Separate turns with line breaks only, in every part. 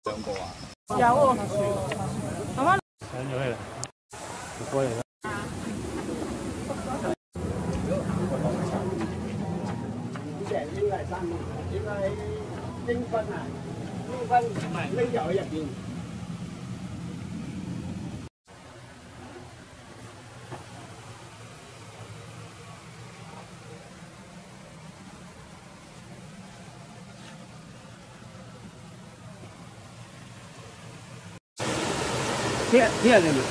兩個啊？
有喎，慢慢
上咗去啦，過嚟啦。
應該係3年，應該係英分啊，英分唔係匿入喺入邊。
貼你咪。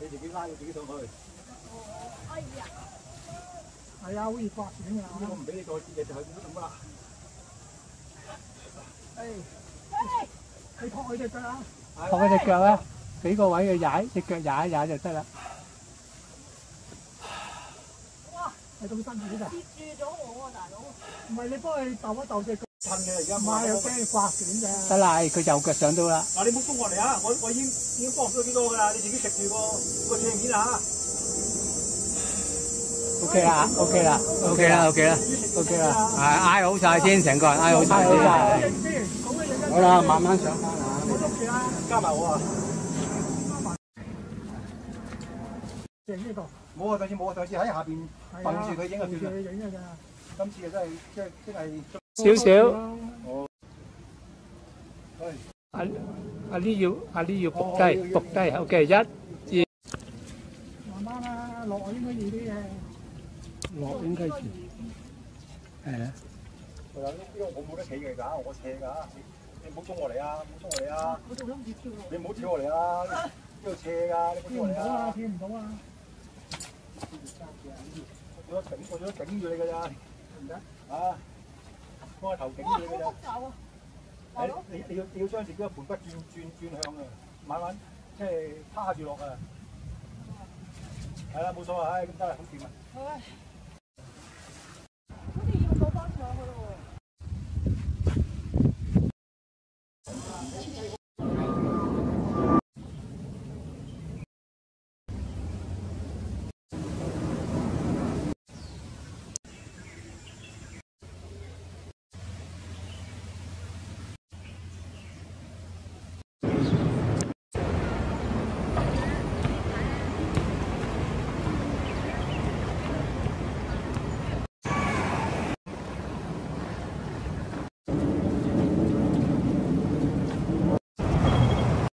你自己拉佢自己上去。
哎呀，係啊，好似刮損㗎。
我唔俾你再跌嘢就係咁啦。
你托佢隻腳啊！
托佢隻腳啊，俾個位佢踩，隻腳踩一踩就得啦。
哇，係咁辛苦㗎！
跌住咗我啊，大佬！
唔係你幫佢鬥一鬥隻腳。
趁嘅而家
唔係，又驚佢刮損啫。
得啦，佢右腳上到啦。
嗱，你唔好衝過嚟啊！我已經幫唔到幾多㗎啦，你自己食住個斜面啊！
OK 啦，OK 啦，OK 啦，OK 啦，OK 啦，係挨好晒先，成個人挨好晒先。好啦，慢慢上翻啊！
我捉住啦，
加埋我啊！
影呢個。
冇啊，上次冇啊，上次喺下邊瞓住佢影就算啦。
影㗎咋？
今次啊真係真係。
少少。
哦。
阿呢要伏低 ，OK， 1、2。
慢慢啦，落應該易啲嘅。
落應該易。係啊。
呢個我冇得企嘅㗎，我斜㗎。你唔好衝我嚟啊！唔好衝我嚟啊！
我仲諗住跳落。
你唔好跳我嚟啊！呢度斜㗎，你唔好跳我嚟啊！
跳唔到啊！
我仲頂住你㗎咋？唔得啊！幫我頭頂住你㗎咋？你要將自己個盤骨轉向啊！慢慢即係趴住落啊！係啦，冇錯啊！唉，咁得啦，好掂啊！